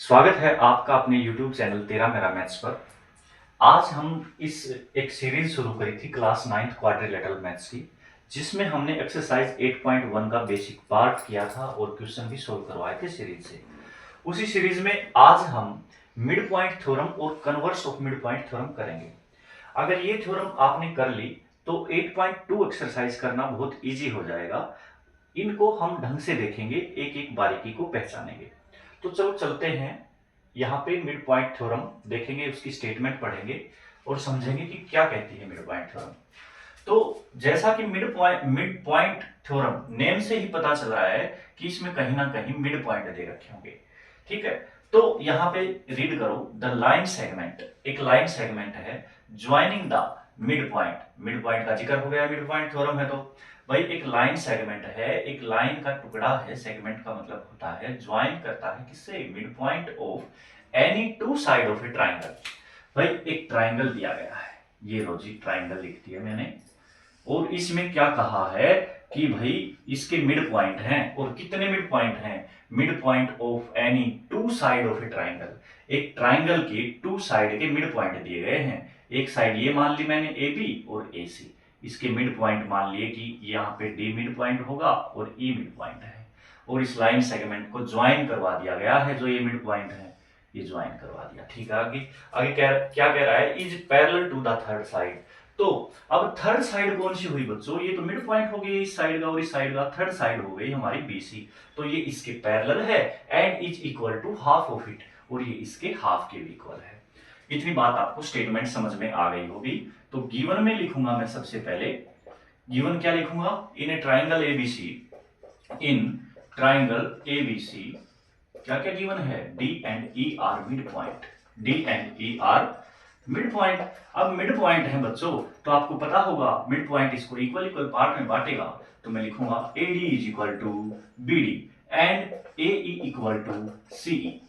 स्वागत है आपका अपने YouTube चैनल तेरा मेरा मैथ्स पर। आज हम इस एक सीरीज शुरू करी थी क्लास 9th क्वाड्रिलेटरल मैथ्स की, जिसमें हमने एक्सरसाइज 8.1 का बेसिक पार्ट किया था और क्वेश्चन भी सोल्व करवाए थे सीरीज से। उसी सीरीज में आज हम मिड पॉइंट थ्योरम और converse of mid point theorem करेंगे। अगर ये थ्योरम आपने कर ली तो 8.2 एक्सरसाइज करना बहुत ईजी हो जाएगा। इनको हम ढंग से देखेंगे, एक एक बारीकी को पहचानेंगे। तो चलो चलते हैं, यहाँ पे मिड पॉइंट थ्योरम देखेंगे, उसकी स्टेटमेंट पढ़ेंगे और समझेंगे कि क्या कहती है मिड पॉइंट थ्योरम। तो जैसा कि मिड पॉइंट थ्योरम नेम से ही पता चल रहा है कि इसमें कहीं ना कहीं मिड पॉइंट दे रखे होंगे। ठीक है, तो यहाँ पे रीड करो, द लाइन सेगमेंट, एक लाइन सेगमेंट है joining the mid point. Mid point का जिक्र हो गया, मिड पॉइंट थ्योरम है तो भाई एक लाइन सेगमेंट है, एक लाइन का टुकड़ा है। सेगमेंट का मतलब होता है ज्वाइन करता है किससे, mid point of any two side of a triangle. भाई एक ट्राइंगल दिया गया है, ये लो जी ट्राइंगल लिख दिया मैंने, और इसमें क्या कहा है कि भाई इसके मिड पॉइंट हैं, और कितने मिड पॉइंट हैं, mid point of any two side of a triangle. एक ट्राइंगल के टू साइड के मिड पॉइंट दिए गए हैं। एक साइड ये मान ली मैंने ए बी और ए सी, इसके मिड पॉइंट मान लिए कि यहाँ पे डी मिड पॉइंट होगा और ई मिड पॉइंट है, और इस लाइन सेगमेंट को ज्वाइन करवा दिया गया है, जो ये मिड पॉइंट है ये ज्वाइन करवा दिया। ठीक है, आगे आगे क्या कह रहा है, is parallel to the third side. तो अब थर्ड साइड कौन सी हुई बच्चों, ये तो मिड पॉइंट हो गई इस साइड का, और इस साइड का थर्ड साइड हो गई हमारी बीसी। तो ये इसके पैरेलल है and is equal to half of it, और ये इसके हाफ के भी इक्वल है। इतनी बात आपको स्टेटमेंट समझ में आ गई होगी। तो गिवन में लिखूंगा मैं सबसे पहले, गिवन क्या लिखूंगा, in a triangle ABC, in triangle ABC क्या क्या गिवन है, D and E are midpoint, D and E are midpoint. अब मिड पॉइंट है बच्चों, तो आपको पता होगा मिड पॉइंट इसको इक्वल इक्वल पार्ट में बांटेगा, तो मैं लिखूंगा A D is equal to B D and A E equal to C E.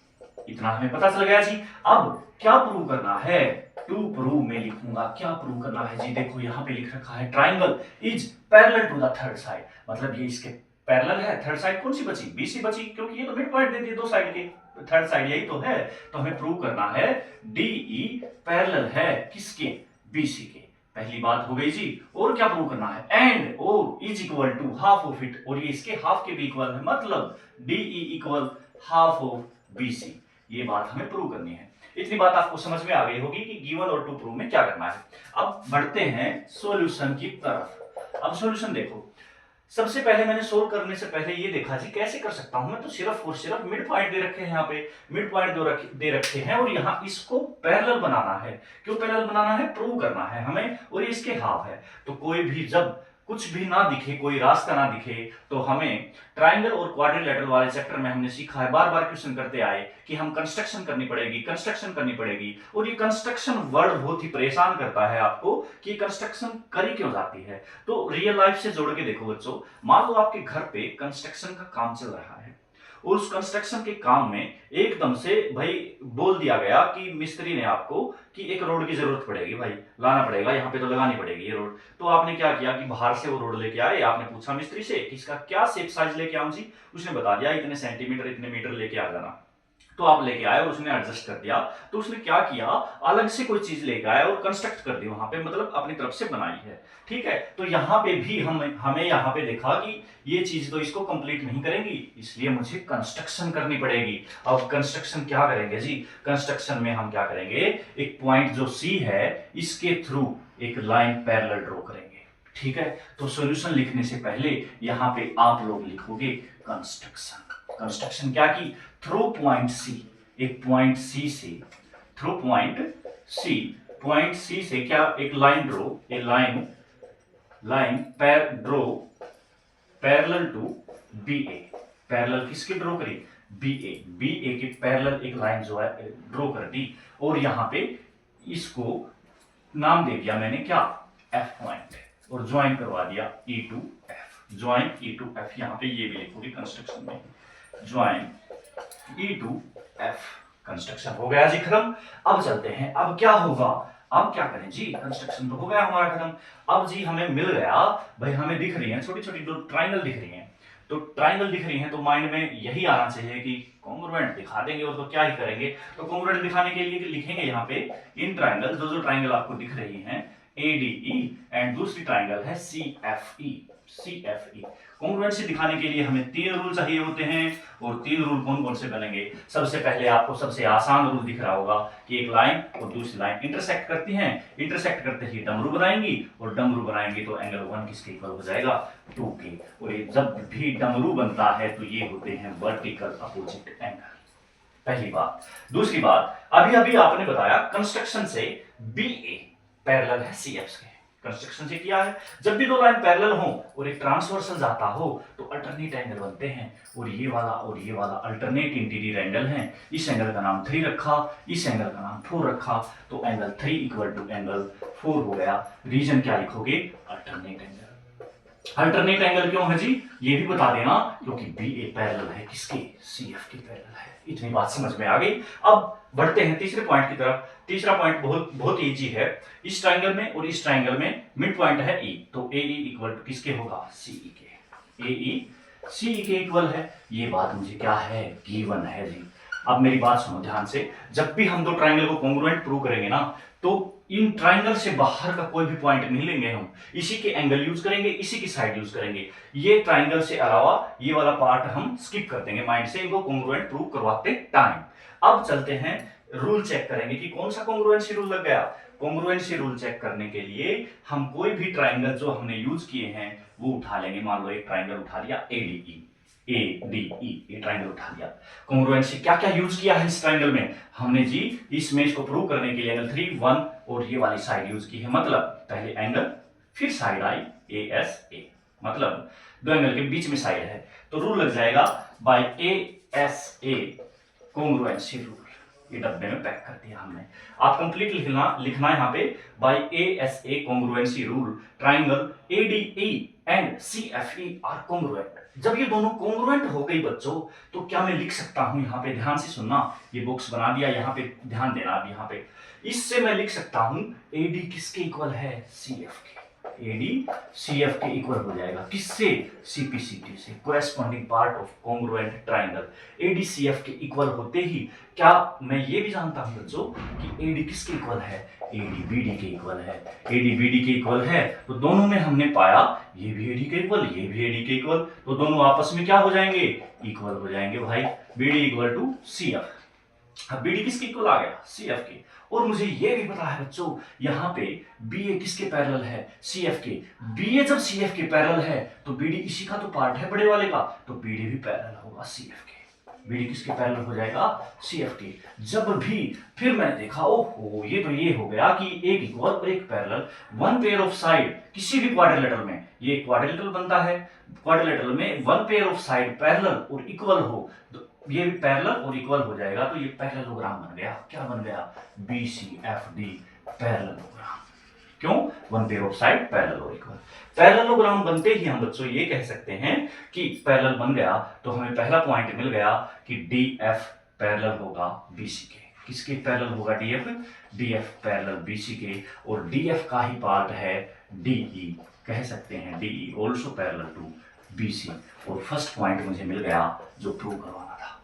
इतना हमें पता चल गया जी। अब क्या प्रूव करना है, टू प्रूव में लिखूंगा क्या प्रूव करना है जी। देखो यहाँ पे लिख रखा है triangle is parallel to the third side, मतलब ये इसके पैरेलल है। थर्ड साइड कौन सी बची, बीसी बची, क्योंकि ये तो मिड पॉइंट दे दिए दो साइड के, थर्ड साइड यही तो है। तो हमें प्रूव करना है डीई पैरेलल है किसके, बीसी के। पहली बात हो गई जी। और क्या प्रूव करना है, and O is equal to half of it, और ये इसके हाफ के भी इक्वल है, मतलब DE equal half of BC. ये बात हमें प्रूव करनी है। इतनी बात आपको समझ में आ गई होगी कि गिवन और टू प्रूव में क्या करना है। अब बढ़ते हैं सॉल्यूशन की तरफ। अब सॉल्यूशन देखो, सबसे पहले मैंने सोल्व करने से पहले ये देखा जी कैसे कर सकता हूं मैं, तो सिर्फ और सिर्फ मिड पॉइंट दे रखे हैं, यहाँ पे मिड पॉइंट दे रखे हैं, और यहाँ इसको पैरेलल बनाना है। क्यों पैरेलल बनाना है, प्रूव करना है हमें, और ये इसके हाफ है। तो कोई भी जब कुछ भी ना दिखे, कोई रास्ता ना दिखे, तो हमें ट्राइंगल और क्वाड्रिलेटरल वाले चैप्टर में हमने सीखा है, बार बार क्वेश्चन करते आए कि हम कंस्ट्रक्शन करनी पड़ेगी, कंस्ट्रक्शन करनी पड़ेगी। और ये कंस्ट्रक्शन वर्ड बहुत ही परेशान करता है आपको कि कंस्ट्रक्शन करी क्यों जाती है। तो रियल लाइफ से जोड़ के देखो बच्चों, मान लो आपके घर पे कंस्ट्रक्शन का काम चल रहा है, और उस कंस्ट्रक्शन के काम में एकदम से भाई बोल दिया गया कि मिस्त्री ने आपको कि एक रोड की जरूरत पड़ेगी, भाई लाना पड़ेगा, यहाँ पे तो लगानी पड़ेगी ये रोड। तो आपने क्या किया कि बाहर से वो रोड लेके आए, आपने पूछा मिस्त्री से कि इसका क्या शेप साइज लेके आऊं जी, उसने बता दिया इतने सेंटीमीटर इतने मीटर लेके आ जाना। तो आप लेके आए और उसने एडजस्ट कर दिया। तो उसने क्या किया, अलग से कोई चीज लेके आया और कंस्ट्रक्ट कर दी वहां पे, मतलब अपनी तरफ से बनाई है। ठीक है, तो यहाँ पे भी हमें यहाँ पे देखा कि ये चीज तो इसको कंप्लीट नहीं करेंगी, इसलिए मुझे कंस्ट्रक्शन करनी पड़ेगी। अब कंस्ट्रक्शन क्या करेंगे जी, कंस्ट्रक्शन में हम क्या करेंगे, एक पॉइंट जो सी है इसके थ्रू एक लाइन पैरेलल ड्रॉ करेंगे। ठीक है, तो सॉल्यूशन लिखने से पहले यहाँ पे आप लोग लिखोगे कंस्ट्रक्शन। कंस्ट्रक्शन क्या की, थ्रू पॉइंट सी, एक पॉइंट सी से, थ्रू पॉइंट सी से क्या, एक line draw, a line draw parallel to B A. Parallel किसके ड्रॉ करी, बी ए के पैरेलल एक लाइन जो है ड्रॉ कर दी, और यहां पे इसको नाम दे दिया मैंने क्या, एफ पॉइंट, और ज्वाइन करवा दिया E to F, join E to F. यहां पे ये भी लिखोगे कंस्ट्रक्शन में, join E to F. Construction हो गया जी खत्म। अब चलते हैं, अब क्या होगा, अब क्या करें जी, कंस्ट्रक्शन तो हो गया हमारा खत्म। अब जी हमें मिल गया, भाई हमें दिख रही है छोटी छोटी दो ट्राइंगल दिख रही हैं, तो ट्राइंगल दिख रही है तो माइंड में यही आना चाहिए कि कॉन्ग्रुएंट दिखा देंगे और तो क्या ही करेंगे। तो कॉन्ग्रुएंट दिखाने के लिए लिखेंगे यहाँ पे इन ट्राइंगल, जो ट्राइंगल आपको दिख रही हैं ADE एंड दूसरी ट्राइंगल है CFE। कॉन्ग्रुएंसी दिखाने के लिए हमें 3 रूल चाहिए होते हैं और 3 रूल कौन कौन से बनेंगे। सबसे पहले आपको सबसे आसान रूल दिख रहा होगा कि एक लाइन और दूसरी लाइन इंटरसेक्ट करती हैं, इंटरसेक्ट करते ही डमरू बनाएंगी और डमरू बनाएंगी तो एंगल 1 किसके इक्वल हो जाएगा 2 के। और ये जब भी डमरू बनता है तो ये होते हैं वर्टिकल अपोजिट एंगल, पहली बात। दूसरी बात, अभी अभी आपने बताया कंस्ट्रक्शन से BA पैरेलल है CF के, कंस्ट्रक्शन से किया है। जब भी 2 लाइन पैरेलल हो और एक ट्रांसवर्सल जाता हो तो अल्टरनेट एंगल बनते हैं और ये वाला अल्टरनेट इंटीरियर एंगल है। इस एंगल का नाम 3 रखा, इस एंगल का नाम 4 रखा, तो एंगल 3 इक्वल टू एंगल 4 हो गया। रीजन क्या लिखोगे, अल्टरनेट एंगल। अल्टरनेट एंगल क्यों है जी, ये भी बता देना, क्योंकि BA पैरेलल है किसके, CF के पैरेलल है। इतनी बात समझ में आ गई। अब बढ़ते हैं तीसरे पॉइंट की तरफ। तीसरा पॉइंट बहुत इजी है। इस ट्राइंगल में और इस ट्राइंगल में मिड पॉइंट है E, तो AE इक्वल टू किसके होगा, CE के। AE CE के इक्वल है, ये बात मुझे क्या है, गिवन है जी। अब मेरी बात सुनो ध्यान से, जब भी हम 2 ट्राइंगल को कॉन्ग्रुएंट प्रूव करेंगे ना, तो इन ट्राइंगल से बाहर का कोई भी पॉइंट नहीं लेंगे हम, इसी के एंगल यूज करेंगे, इसी की साइड यूज करेंगे। ये ट्राइंगल से अलावा ये वाला पार्ट हम स्किप कर देंगे माइंड से, इनको कॉन्ग्रुएंट प्रूव करवाते टाइम। अब चलते हैं, रूल चेक करेंगे कि कौन सा कॉन्ग्रुएंसी रूल लग गया। कॉन्ग्रुएंसी रूल चेक करने के लिए हम कोई भी ट्राइंगल जो हमने यूज किए हैं वो उठा लेंगे। मान लो एक ट्राइंगल उठा लिया ADE, ये ट्राइंगल उठा लिया। कॉन्ग्रुएंसी क्या क्या यूज किया है इस ट्राइंगल में, हमने जी इस मेश को प्रूव करने के लिए एंगल 3, 1 और ये वाली साइड यूज की है। मतलब पहले एंगल फिर साइड आई ASA, मतलब 2 एंगल के बीच में साइड है, तो रूल लग जाएगा बाय ASA कॉन्ग्रुएंसी रूल। ये डब्बे में पैक कर दिया हमने। आप कंप्लीट लिखना यहाँ पे by ASA congruency rule triangle ADE and CFE are congruent. जब ये दोनों कॉन्ग्रुएंट हो गई बच्चों, तो क्या मैं लिख सकता हूं, यहाँ पे ध्यान से सुनना, ये बॉक्स बना दिया, यहाँ पे ध्यान देना। अब यहाँ पे इससे मैं लिख सकता हूं AD किसके इक्वल है, CF के। AD CF के इक्वल हो जाएगा किससे, CPCT से, corresponding part of congruent triangle. AD CF के इक्वल होते ही क्या मैं ये भी जानता हूं बच्चों कि AD किसके इक्वल है, AD BD के इक्वल है। AD BD के इक्वल है तो दोनों में हमने पाया ये भी AD के इक्वल, ये भी AD के इक्वल, तो दोनों आपस में क्या हो जाएंगे, इक्वल हो जाएंगे भाई। BD equal to CF। अब BD किसके इक्वल आ गया, CF के। और मुझे ये भी पता है बच्चों, यहाँ पे BA किसके पैरेलल है, CF के। BA जब CF के पैरेलल है तो BD इसी का तो पार्ट है बड़े वाले का, तो BD भी पैरेलल होगा CF के। BD किसके पैरेलल हो जाएगा, CF के। जब भी फिर मैंने देखा ओहो ये हो गया कि एक इक्वल और एक पैरेलल, 1 पेयर ऑफ साइड किसी भी क्वाड्रिलेटरल में, ये क्वाड्रिलेटरल बनता है, क्वाड्रिलेटरल में 1 पेयर ऑफ साइड पैरेलल और इक्वल हो, तो ये भी पैरेलल और इक्वल हो जाएगा, तो ये पैरेललोग्राम बन गया। क्या बन गया, BCFD पैरेललोग्राम। क्यों, 1 पेयर ऑफ साइड पैरेलल और इक्वल। पैरेललोग्राम बनते ही हम बच्चों ये कह सकते हैं कि पैरेलल बन गया, तो हमें पहला पॉइंट मिल गया कि DF पैरेलल होगा BC के। किसके पैरेलल होगा, DF पैरेलल BC के। और DF का ही पार्ट है DE, कह सकते हैं DE also parallel to BC। और फर्स्ट पॉइंट मुझे मिल गया जो प्रूव करवाना था।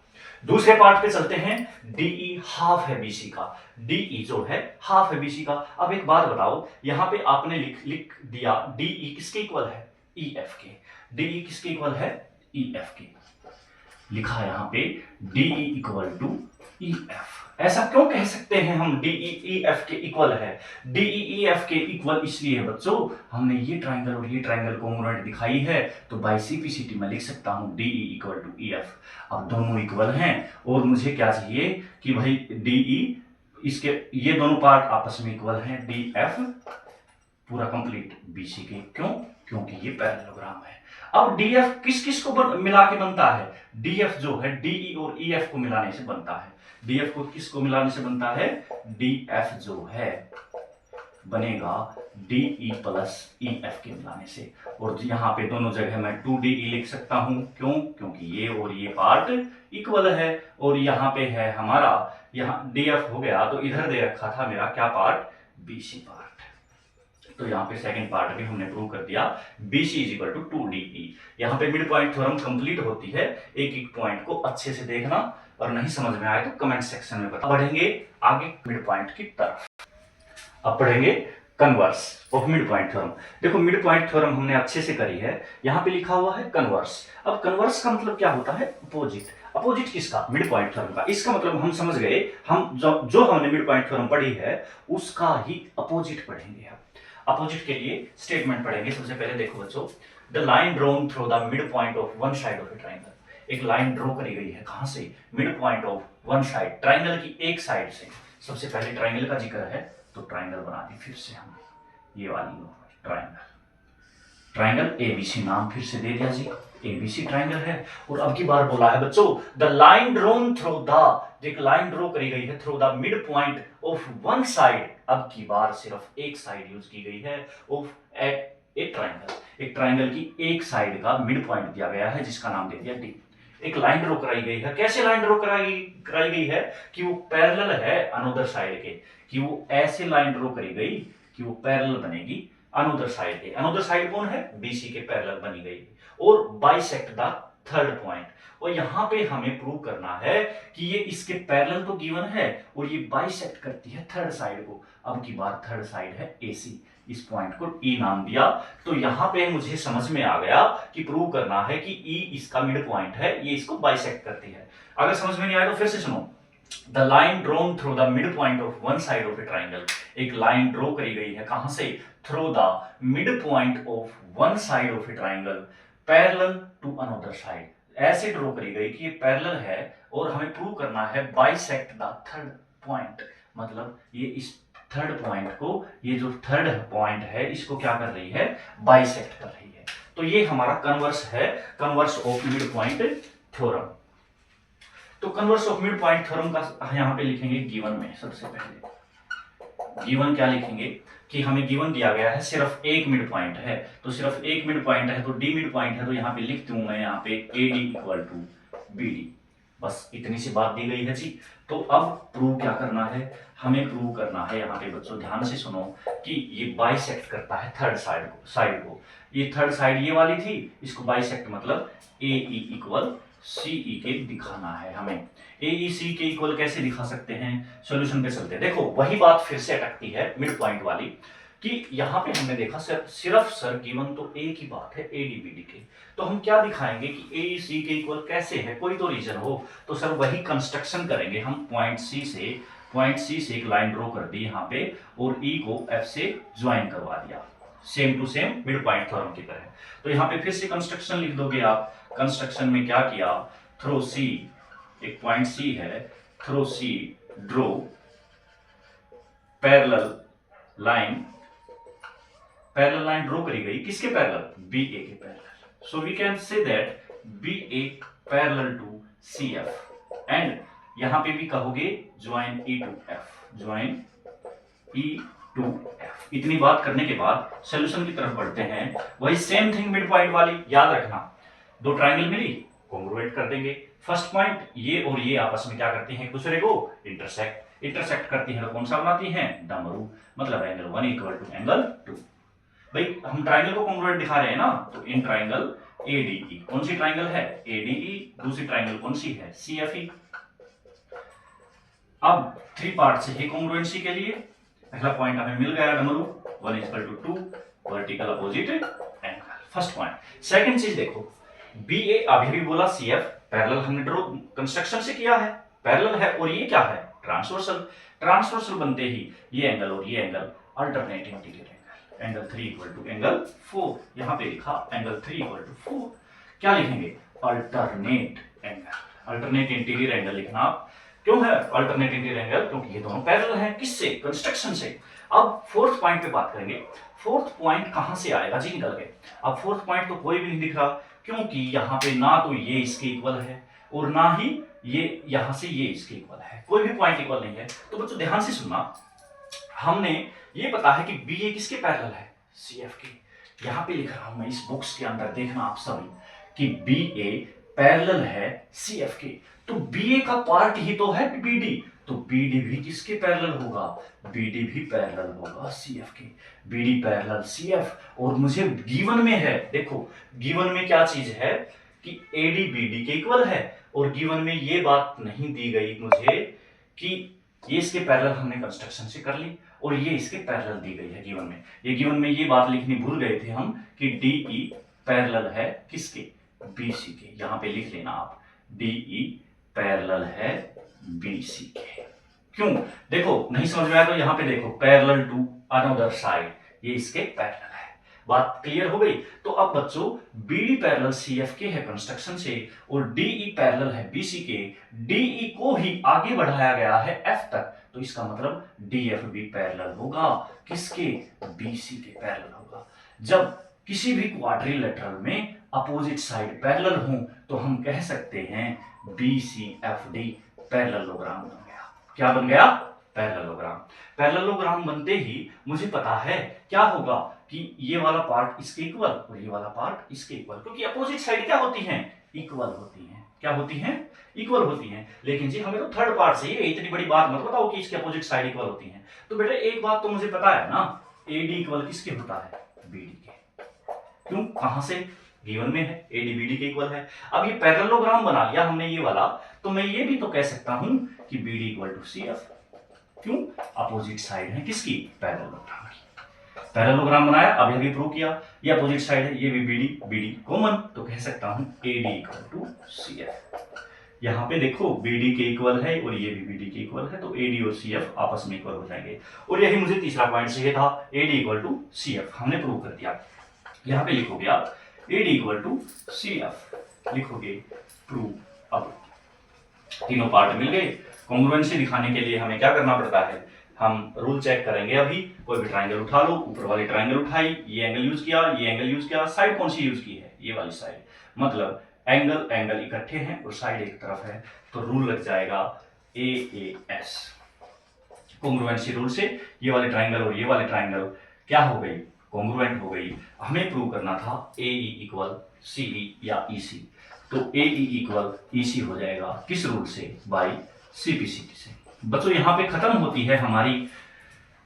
दूसरे पार्ट पे चलते हैं। DE हाफ है BC का, DE जो है हाफ है BC का। अब एक बात बताओ, यहाँ पे आपने लिख दिया DE किसके इक्वल है, EF के। DE किसके इक्वल है, EF के। लिखा यहाँ पे DE इक्वल टू EF। ऐसा क्यों कह सकते हैं हम DE EF के इक्वल है, DE EF के इक्वल इसलिए है बच्चों, हमने ये ट्राइंगल और ये ट्राइंगल कॉन्ग्रुएंट दिखाई है, तो बाय CPCT में लिख सकता हूं DE इक्वल टू EF। अब दोनों इक्वल हैं और मुझे क्या चाहिए कि भाई DE इसके ये दोनों पार्ट आपस में इक्वल हैं, DF पूरा कंप्लीट BC के। क्यों, क्योंकि ये पैरेललोग्राम है। अब DF किस किस को मिला के बनता है, DF जो है DE और EF को मिलाने से बनता है। DF को किसको मिलाने से बनता है, DF जो है बनेगा DE प्लस EF के मिलाने से। और यहाँ पे दोनों जगह मैं 2DE लिख सकता हूं, क्यों, क्योंकि ये और ये पार्ट इक्वल है। और यहाँ पे है हमारा, यहाँ DF हो गया तो इधर दे रखा था मेरा क्या पार्ट, BC पार्ट। तो यहाँ पे सेकंड पार्ट भी हमने प्रूव कर दिया, BC is equal to 2DE। यहाँ पे मिड पॉइंट थ्योरम कंप्लीट होती है। एक एक पॉइंट को अच्छे से देखना, और नहीं समझ में आए तो कमेंट सेक्शन में बता। बढ़ेंगे आगे मिड पॉइंट की तरफ। अब पढ़ेंगे converse of mid point theorem. देखो मिड पॉइंट थ्योरम हमने अच्छे से करी है, यहाँ पे लिखा हुआ है कन्वर्स। अब कन्वर्स का मतलब क्या होता है? अपोजिट। अपोजिट किसका? मिड पॉइंट थ्योरम का। इसका मतलब हम समझ गए, हम जो हमने मिड पॉइंट थ्योरम पढ़ी है उसका ही अपोजिट पढ़ेंगे। अपोजिट के लिए स्टेटमेंट पढ़ेंगे। सबसे पहले देखो बच्चों, the line drawn through the mid point of one side of a triangle. एक लाइन ड्रॉ करी गई है, कहां से? Mid point of one side, triangle की एक साइड से। सबसे पहले ट्राइंगल का जिक्र है तो ट्राइंगल बना दी फिर से हमने, ये वाली ट्राइंगल। ट्राइंगल एबीसी नाम फिर से दे दिया जी, एबीसी ट्राइंगल है। और अब की बार बोला है बच्चों, the line drawn through the, एक लाइन ड्रॉ करी गई है through the mid point of one side. अब की बार सिर्फ एक साइड यूज की गई है ऑफ ए ट्राइंगल। एक ट्राइंगल की एक साइड का मिड पॉइंट दिया गया है जिसका नाम दे दिया डी। एक लाइन ड्रॉ कराई गई है। कैसे लाइन ड्रॉ कराई गई है? कि वो पैरेलल है अनदर साइड के, कि वो ऐसे लाइन ड्रॉ करी गई कि वो पैरेलल बनेगी अनदर साइड के। अनदर साइड कौन है? बीसी के पैरेलल बनी गई, और बाइसेक्ट द थर्ड पॉइंट। और यहां पे हमें प्रूव करना है कि ये इसके पैरेलल तो गिवन है और ये बाइसेक्ट करती है थर्ड साइड को। अब की बार थर्ड साइड है एसी, इस पॉइंट को ई नाम दिया। तो यहां पे मुझे समझ में आ गया कि प्रूव करना है कि ई इसका मिड पॉइंट है, ये इसको बाइसेक्ट करती है। अगर समझ में नहीं आया तो फिर से सुनो, the line drawn through the mid point of one side of a triangle. एक लाइन ड्रॉ करी गई है, कहां से? Through the mid point of one side of a triangle parallel to another side. ऐसे ड्रॉ करी गई कि ये पैरेलल है और हमें प्रूव करना है बाइसेक्ट द थर्ड पॉइंट। मतलब ये इस थर्ड पॉइंट को, ये जो थर्ड पॉइंट है इसको क्या कर रही है? बाइसेक्ट कर रही है। तो ये हमारा कन्वर्स है, converse of mid point theorem. तो converse of mid point theorem का यहां पे लिखेंगे गिवन में। सबसे पहले गिवन क्या लिखेंगे कि हमें गिवन दिया गया है सिर्फ एक मिड पॉइंट है, तो सिर्फ एक मिड पॉइंट है तो डी मिड पॉइंट है, तो यहां पे लिख दूं मैं यहां पे A D equal to B D. बस इतनी सी बात दी गई है जी। तो अब प्रूव क्या करना है? हमें प्रूव करना है, यहाँ पे बच्चों ध्यान से सुनो, कि ये बाइसेक्ट करता है थर्ड साइड को। ये थर्ड साइड ये वाली थी, इसको बाइसेक्ट मतलब ए ई इक्वल सी ई के दिखाना है हमें। ए ई सी के इक्वल कैसे दिखा सकते हैं? सॉल्यूशन पे चलते हैं। देखो वही बात फिर से अटकती है मिड पॉइंट वाली, कि यहाँ पे हमने देखा सिर्फ सर गिवन तो एक ही बात है एडीबीडी के, तो हम क्या दिखाएंगे कि ए सी के इक्वल कैसे है? कोई तो रीजन हो। तो सर वही कंस्ट्रक्शन करेंगे हम। पॉइंट सी से एक लाइन ड्रॉ कर दी यहाँ पे, और ई को एफ से ज्वाइन करवा दिया, same to same mid point theorem की तरह। तो यहाँ पे फिर से कंस्ट्रक्शन लिख दोगे आप। कंस्ट्रक्शन में क्या किया? थ्रो सी, एक पॉइंट सी है, through C draw parallel line draw करी गई, किसके पैरेलल? बी ए के parallel. So we can say that B A parallel to C F, and यहां पे भी कहोगे join E to F, join E to F. इतनी बात करने के बाद सॉल्यूशन की तरफ बढ़ते हैं। वही सेम थिंग मिड पॉइंट वाली, याद रखना, दो ट्राइंगल मिली, कॉन्ग्रुएंट कर देंगे। फर्स्ट पॉइंट ये और ये आपस में क्या करती हैं? एक दूसरे को इंटरसेक्ट करती हैं, तो कौन सा बनाती हैं? डमरू। मतलब एंगल 1 इक्वल टू एंगल 2। भाई हम ट्राइंगल को कॉन्ग्रुएंट दिखा रहे हैं ना, तो इन ट्राइंगल एडीई, कौन सी ट्राइंगल है? एडीई। दूसरी ट्राइंगल कौन सी है? सीएफई। अब 3 पार्ट से ही कॉन्ग्रुएंसी के लिए पहला पॉइंट हमें मिल गया डमरू, 1 equal to 2 vertical opposite angle, first point. Second चीज देखो, बी ए अभी भी बोला सी एफ पैरेलल हमने ड्रॉ कंस्ट्रक्शन से किया है, पैरेलल है, और ये क्या है? ट्रांसवर्सल बनते ही ये एंगल और ये angle alternate interior angle 3 equal to angle 4। यहां पे लिखा एंगल 3 इक्वल टू 4। क्या लिखेंगे? Alternate angle, alternate interior angle लिखना। क्यों है अल्टरनेट इंटीरियर एंगल? क्योंकि ये दोनों पैरेलल हैं। किससे? कंस्ट्रक्शन से। अब फोर्थ पॉइंट पे बात करेंगे। फोर्थ पॉइंट कहां से आएगा जी? निकल के। अब फोर्थ पॉइंट तो कोई भी नहीं दिख रहा, क्योंकि यहाँ पे ना तो ये इसके इक्वल है और ना ही ये यहां से ये इसके इक्वल है। कोई भी पॉइंट इक्वल नहीं है। तो बच्चों ध्यान से सुनना, हमने ये पता है कि बी ए किसके पैरेलल है? सी एफ के। यहां पे लिख रहा हूं मैं इस बुक्स के अंदर, देखना आप सभी, कि बी ए पैरेलल है CF के, तो BA का पार्ट ही तो है BD, तो BD भी किसके पैरेलल होगा, BD भी पैरेलल होगा CF के, BD पैरेलल CF। और मुझे गिवन में है, देखो गिवन में क्या चीज है कि AD BD के इक्वल है, और गिवन में ये बात नहीं दी गई मुझे कि ये इसके पैरेलल हमने कंस्ट्रक्शन से कर ली और ये इसके पैरेलल दी गई है गिवन में। ये गिवन में ये बात लिखनी भूल गए थे हम कि DE पैरेलल है किसके, BC के। यहां पे लिख लेना आप, DE पैरेलल है BC के। क्यों, देखो नहीं समझ में आया तो यहां पे देखो, पैरेलल टू अनदर साइड, ये इसके पैरेलल है। बात क्लियर हो गई। तो अब बच्चों BD पैरेलल CF के है कंस्ट्रक्शन से, और DE पैरेलल है BC के, DE को ही आगे बढ़ाया गया है F तक, तो इसका मतलब DF भी पैरेलल होगा किसके, BC के पैरेलल होगा। जब किसी भी क्वाड्रिलेटरल में अपोजिट साइड पैरेलल हो तो हम कह सकते हैं BCFD पैरेललोग्राम बन गया। क्या बन गया, पैरेललोग्राम। पैरेललोग्राम बनते ही मुझे पता है क्या होगा कि ये वाला पार्ट इसके इक्वल और ये वाला पार्ट इसके इक्वल, क्योंकि अपोजिट साइड क्या होती हैं, इक्वल होती हैं। क्या होती हैं, इक्वल होती हैं। लेकिन जी हमें तो थर्ड पार्ट से ही इतनी बड़ी बात मत बताओ कि इसके अपोजिट साइड इक्वल होती हैं। तो बेटा एक बात तो मुझे पता है ना, AD इक्वल किसके होता है, BD के। क्यों, कहां से, गिवन में है AD BD के इक्वल है। अब ये पैरेललोग्राम बना लिया हमने ये वाला, तो मैं ये भी तो कह सकता हूं कि BD इक्वल टू CF। क्यों, अपोजिट साइड है किसकी, पैरेललोग्राम की। पैरेललोग्राम बनाया, अब ये भी प्रूव किया, ये अपोजिट साइड है, ये भी BD कॉमन, तो कह सकता हूं AD इक्वल टू CF। यहाँ पे देखो BD के इक्वल है और ये भी BD के इक्वल है, तो AD और CF आपस में इक्वल हो जाएंगे। और यही मुझे तीसरा पॉइंट चाहिए था, AD इक्वल टू CF, हमने प्रूव कर दिया। यहाँ पे लिखोगे आप AD इक्वल टू CF, लिखोगे प्रूव। अब तीनों पार्ट मिल गए। कॉन्ग्रुएंसी दिखाने के लिए हमें क्या करना पड़ता है, हम रूल चेक करेंगे। अभी कोई भी ट्राइंगल उठा लो, ऊपर वाली ट्राइंगल उठाई, ये एंगल यूज किया, ये एंगल यूज किया, साइड कौन सी यूज की है, ये वाली साइड, मतलब एंगल इकट्ठे हैं और साइड एक तरफ है, तो रूल लग जाएगा AAS। कॉन्ग्रुएंसी रूल से ये वाले ट्राइंगल और ये वाले ट्राइंगल क्या हो गई, कॉन्ग्रुएंट हो गई। हमें प्रूव करना था AE इक्वल CE या EC, तो AE इक्वल EC हो जाएगा किस रूल से, बाई CPCT से। बच्चों यहाँ पे खत्म होती है हमारी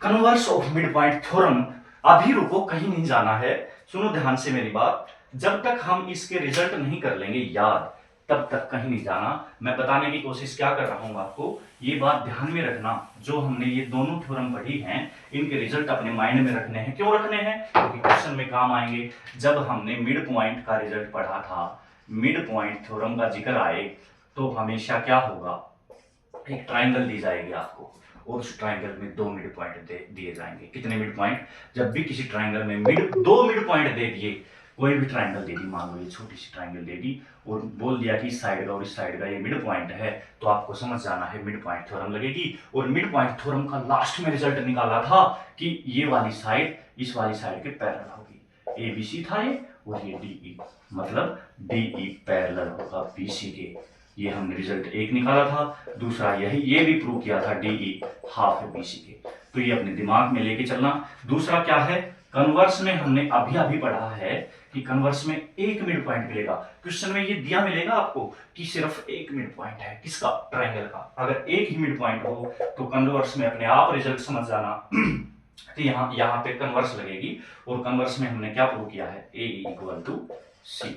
converse of mid point theorem. अभी रुको, कहीं नहीं जाना है, सुनो ध्यान से मेरी बात। जब तक हम इसके रिजल्ट नहीं कर लेंगे याद, तब तक कहीं नहीं जाना। मैं बताने की कोशिश क्या कर रहा हूं आपको, ये बात ध्यान में रखना, जो हमने ये दोनों थ्योरम पढ़ी हैं इनके रिजल्ट अपने माइंड में रखने हैं। क्यों रखने हैं, क्योंकि क्वेश्चन में काम आएंगे। जब हमने मिड पॉइंट का रिजल्ट पढ़ा था, मिड पॉइंट थ्योरम का जिक्र आए तो हमेशा क्या होगा, एक ट्राइंगल दी जाएगी आपको और उस ट्राइंगल में दो मिड पॉइंट दिए जाएंगे। कितने मिड पॉइंट, जब भी किसी ट्राइंगल में दो मिड पॉइंट दे दिए, कोई भी ट्राइंगल दे दी, मान लो ये छोटी सी ट्राइंगल दे दी और बोल दिया कि इस साइड का और इस साइड का ये मिड पॉइंट है, तो आपको समझ जाना है मिड पॉइंट थ्योरम लगेगी। और मिड पॉइंट थ्योरम का लास्ट में रिजल्ट निकाला था कि ये वाली साइड इस वाली साइड के पैरेलल होगी। ABC था ये और ये DE, मतलब DE पैरेलल होगा BC के। ये हमने रिजल्ट एक निकाला था। दूसरा यही, ये भी प्रूव किया था DE हाफ है BC के। तो ये अपने दिमाग में लेके चलना। दूसरा क्या है, कन्वर्स में हमने अभी अभी पढ़ा है कि कन्वर्स में एक मिड पॉइंट मिलेगा। क्वेश्चन में ये दिया मिलेगा आपको कि सिर्फ एक मिड पॉइंट है, किसका, ट्राइंगल का। अगर एक ही मिड पॉइंट हो तो कन्वर्स में अपने आप रिजल्ट समझ जाना। तो यहाँ पे कन्वर्स लगेगी और कन्वर्स में हमने क्या प्रूव किया है, AE इक्वल टू C।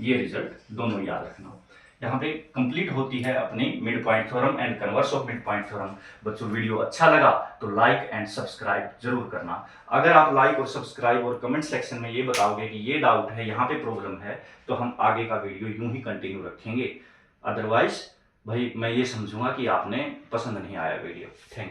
ये रिजल्ट दोनों याद रखना। यहाँ पे कंप्लीट होती है अपनी mid point theorem and converse of mid point theorem. बच्चों वीडियो अच्छा लगा तो लाइक एंड सब्सक्राइब जरूर करना। अगर आप लाइक और सब्सक्राइब और कमेंट सेक्शन में ये बताओगे कि ये डाउट है, यहाँ पे प्रॉब्लम है, तो हम आगे का वीडियो यूं ही कंटिन्यू रखेंगे। अदरवाइज भाई मैं ये समझूंगा कि आपने पसंद नहीं आया वीडियो। Thank you.